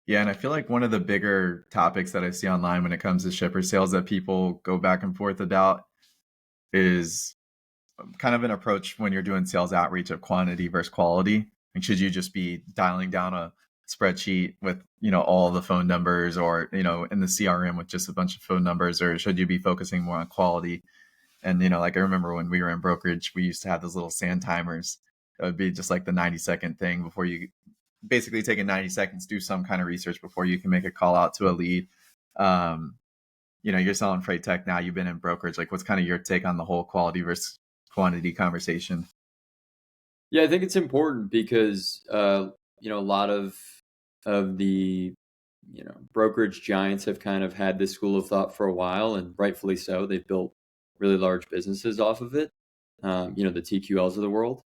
Yeah, and I feel like one of the bigger topics that I see online when it comes to shipper sales that people go back and forth about is kind of an approach when you're doing sales outreach of quantity versus quality. And should you just be dialing down a spreadsheet with, all the phone numbers or, in the CRM with just a bunch of phone numbers, or should you be focusing more on quality? And, like I remember when we were in brokerage, we used to have those little sand timers. It would be just like the 90-second thing before you basically take 90 seconds, do some kind of research before you can make a call out to a lead. Um, you're selling freight tech now, you've been in brokerage. Like, what's kind of your take on the whole quality versus quantity conversation? Yeah, I think it's important because a lot of the brokerage giants have kind of had this school of thought for a while, and rightfully so. They've built really large businesses off of it. The TQLs of the world.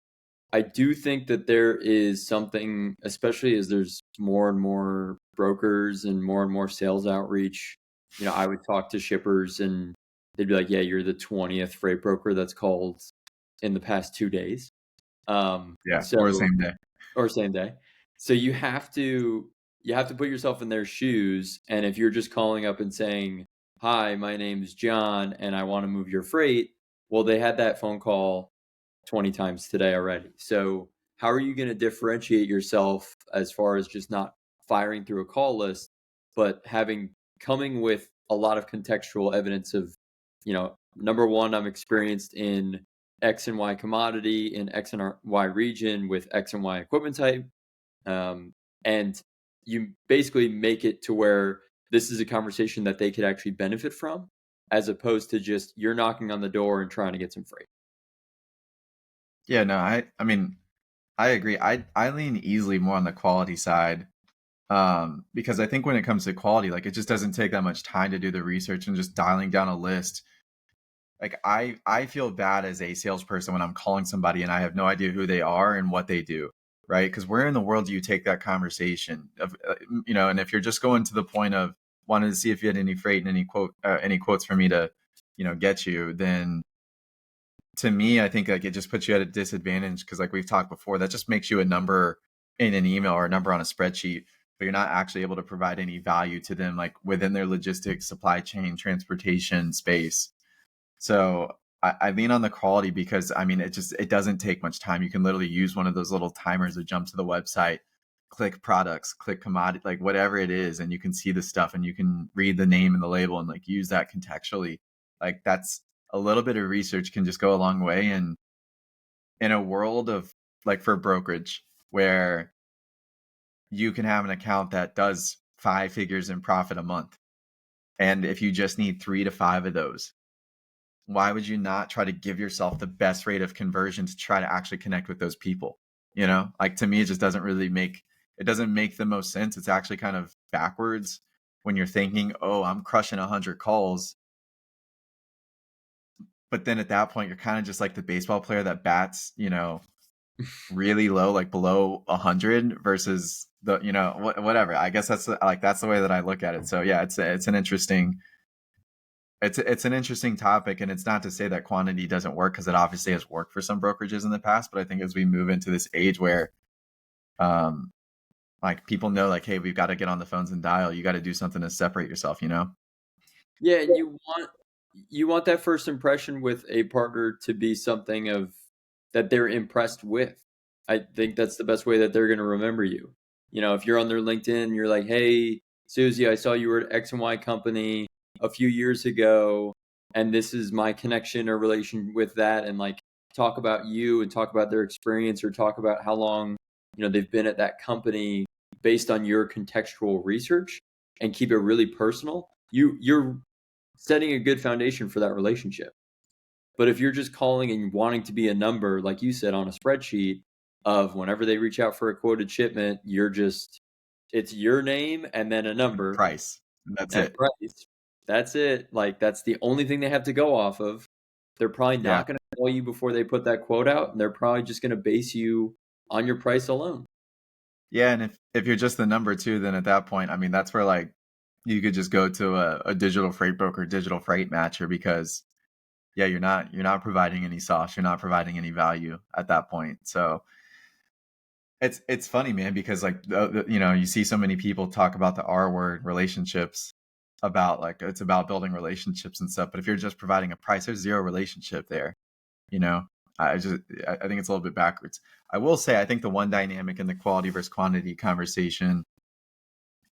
I do think that there is something, especially as there's more and more brokers and more sales outreach. I would talk to shippers and they'd be like, "Yeah, you're the 20th freight broker that's called in the past 2 days." Yeah, or So same day. or same day. So you have to put yourself in their shoes, and if you're just calling up and saying, "Hi, my name's John and I want to move your freight," well, they had that phone call 20 times today already. So how are you going to differentiate yourself as far as just not firing through a call list, but coming with a lot of contextual evidence of, number one, I'm experienced in X and Y commodity in X and Y region with X and Y equipment type. And you basically make it to where this is a conversation that they could actually benefit from, as opposed to just you're knocking on the door and trying to get some freight. Yeah, no, I mean, I agree. I lean easily more on the quality side. Because I think when it comes to quality, like it just doesn't take that much time to do the research and just dialing down a list. Like I feel bad as a salesperson when I'm calling somebody and I have no idea who they are and what they do, right? Because where in the world do you take that conversation of, and if you're just going to the point of wanting to see if you had any freight and any quotes for me to, get you, then to me, I think like it just puts you at a disadvantage because like we've talked before, that just makes you a number in an email or a number on a spreadsheet, but you're not actually able to provide any value to them like within their logistics, supply chain, transportation space. So I lean on the quality because I mean it doesn't take much time. You can literally use one of those little timers to jump to the website, click products, click commodity, like whatever it is, and you can see the stuff and you can read the name and the label and like use that contextually. Like that's a little bit of research can just go a long way. And in a world of like for brokerage where you can have an account that does 5 figures in profit a month, and if you just need 3 to 5 of those, why would you not try to give yourself the best rate of conversion to try to actually connect with those people? Like to me, it just doesn't make the most sense. It's actually kind of backwards when you're thinking, oh, I'm crushing 100 calls. But then at that point, you're kind of just like the baseball player that bats, really low, like below 100 versus the, whatever. I guess that's the way that I look at it. So yeah, it's an interesting topic, and it's not to say that quantity doesn't work because it obviously has worked for some brokerages in the past. But I think as we move into this age where, um, like people know, like, hey, we've got to get on the phones and dial. You got to do something to separate yourself. Yeah, and you want that first impression with a partner to be something of that they're impressed with. I think that's the best way that they're going to remember you. If you're on their LinkedIn, you're like, "Hey, Susie, I saw you were at X and Y company a few years ago, and this is my connection or relation with that," and like talk about you and talk about their experience or talk about how long, they've been at that company based on your contextual research and keep it really personal. You're setting a good foundation for that relationship. But if you're just calling and wanting to be a number, like you said, on a spreadsheet of whenever they reach out for a quoted shipment, it's your name and then a number Price. That's and it. price. That's it. Like that's the only thing they have to go off of. They're probably Yeah. not going to call you before they put that quote out, and they're probably just going to base you on your price alone. Yeah. And if you're just the number two, then at that point, I mean, that's where like you could just go to a digital freight broker, digital freight matcher, because yeah, you're not providing any sauce, you're not providing any value at that point. So it's funny, man, because like you know, you see so many people talk about the R word, relationships, about like it's about building relationships and stuff. But if you're just providing a price, there's zero relationship there. You know, I think it's a little bit backwards. I will say I think the one dynamic in the quality versus quantity conversation,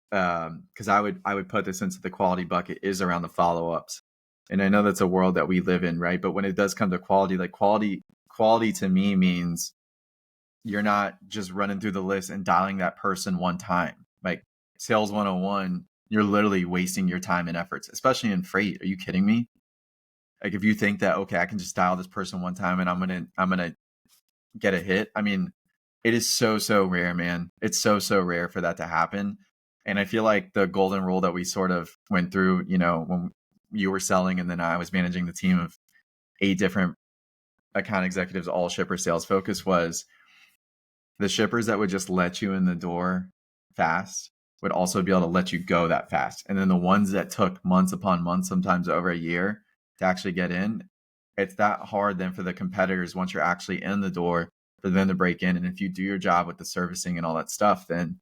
because I would put this into the quality bucket, is around the follow ups. And I know that's a world that we live in, right? But when it does come to quality, like quality to me means you're not just running through the list and dialing that person one time. Like sales 101, you're literally wasting your time and efforts, especially in freight. Are you kidding me? Like if you think that, okay, I can just dial this person one time and I'm gonna get a hit. I mean, it is so rare, man. It's so rare for that to happen. And I feel like the golden rule that we sort of went through, you know, when you were selling and then I was managing the team of 8 different account executives, all shipper sales focus, was the shippers that would just let you in the door fast would also be able to let you go that fast. And then the ones that took months upon months, sometimes over a year to actually get in, it's that hard then for the competitors once you're actually in the door for them to break in. And if you do your job with the servicing and all that stuff, then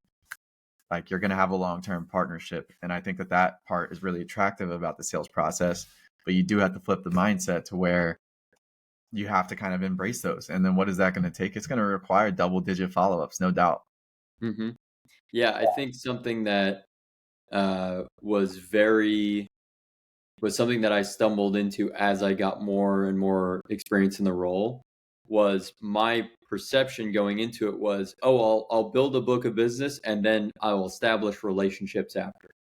like you're going to have a long-term partnership. And I think that that part is really attractive about the sales process, but you do have to flip the mindset to where you have to kind of embrace those. And then what is that going to take? It's going to require double-digit follow-ups, no doubt. Hmm. Yeah, I think something that was something that I stumbled into as I got more and more experience in the role. Was my perception going into it was, oh, I'll build a book of business and then I will establish relationships after.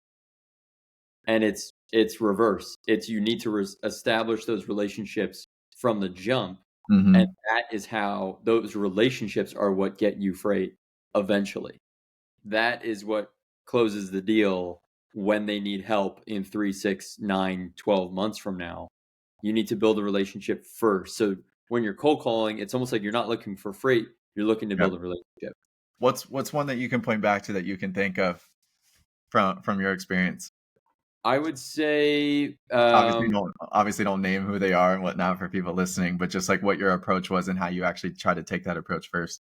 And it's reverse. It's you need to establish those relationships from the jump, and Hmm. that is how those relationships are what get you freight eventually. That is what closes the deal when they need help in 3, 6, 9, 12 months from now. You need to build a relationship first. So when you're cold calling, it's almost like you're not looking for freight, you're looking to Yep. build a relationship. What's one that you can point back to that you can think of from your experience? I would say, Obviously don't name who they are and whatnot for people listening, but just like what your approach was and how you actually try to take that approach first.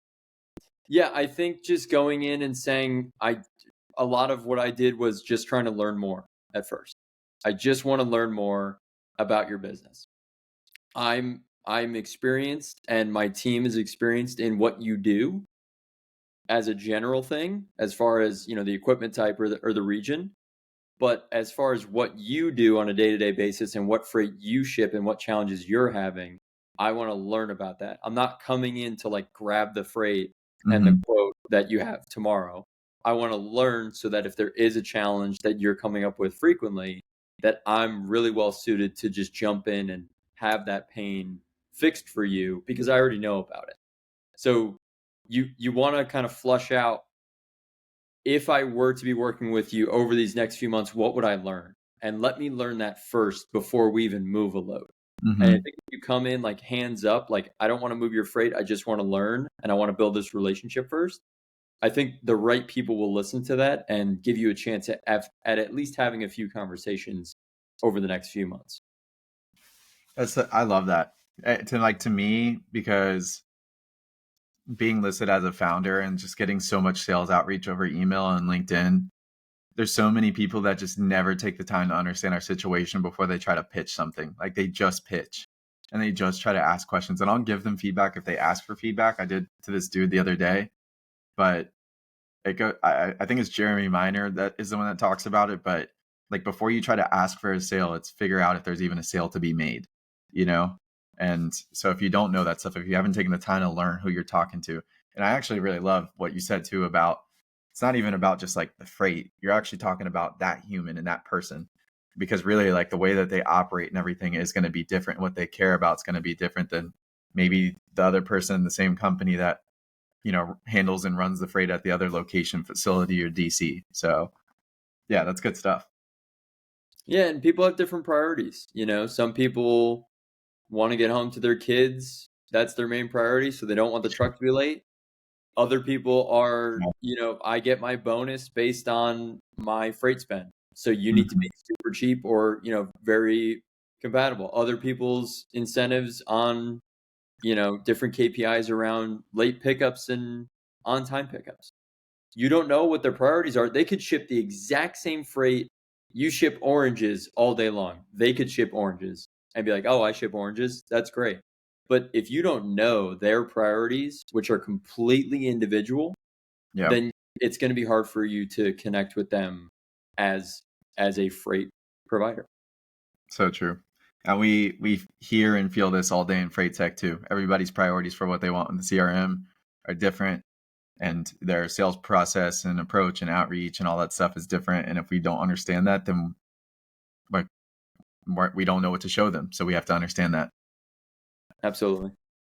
yeah, I think just going in and saying, a lot of what I did was just trying to learn more at first. I just want to learn more about your business. I'm experienced and my team is experienced in what you do as a general thing, as far as, the equipment type or the region. But as far as what you do on a day-to-day basis and what freight you ship and what challenges you're having, I want to learn about that. I'm not coming in to like grab the freight and the Hmm. quote that you have tomorrow. I want to learn so that if there is a challenge that you're coming up with frequently, that I'm really well suited to just jump in and have that pain fixed for you because I already know about it. So you want to kind of flush out, if I were to be working with you over these next few months, what would I learn? And let me learn that first before we even move a load. And I Hmm. think if you come in like hands up, like I don't want to move your freight, I just want to learn and I want to build this relationship first. I think the right people will listen to that and give you a chance at least having a few conversations over the next few months. I love that. To me, because being listed as a founder and just getting so much sales outreach over email and LinkedIn, there's so many people that just never take the time to understand our situation before they try to pitch something. Like they just pitch and they just try to ask questions. And I'll give them feedback if they ask for feedback. I did to this dude the other day, but I think it's Jeremy Miner that is the one that talks about it. But like before you try to ask for a sale, it's figure out if there's even a sale to be made, you know? And so if you don't know that stuff, if you haven't taken the time to learn who you're talking to, and I actually really love what you said too about it's not even about just like the freight. You're actually talking about that human and that person because really like the way that they operate and everything is going to be different. What they care about is going to be different than maybe the other person in the same company that handles and runs the freight at the other location, facility, or DC. So yeah, that's good stuff. Yeah, and people have different priorities. Some people want to get home to their kids. That's their main priority, so they don't want the truck to be late. Other people are, I get my bonus based on my freight spend. So you need to Mm-hmm. be super cheap or, very compatible. Other people's incentives on, different KPIs around late pickups and on-time pickups. You don't know what their priorities are. They could ship the exact same freight. You ship oranges all day long. They could ship oranges and be like, oh, I ship oranges. That's great. But if you don't know their priorities, which are completely individual, Yeah. then it's going to be hard for you to connect with them as a freight provider. So true. And we hear and feel this all day in freight tech too. Everybody's priorities for what they want in the CRM are different, and their sales process and approach and outreach and all that stuff is different. And if we don't understand that, then like we don't know what to show them. So we have to understand that. Absolutely.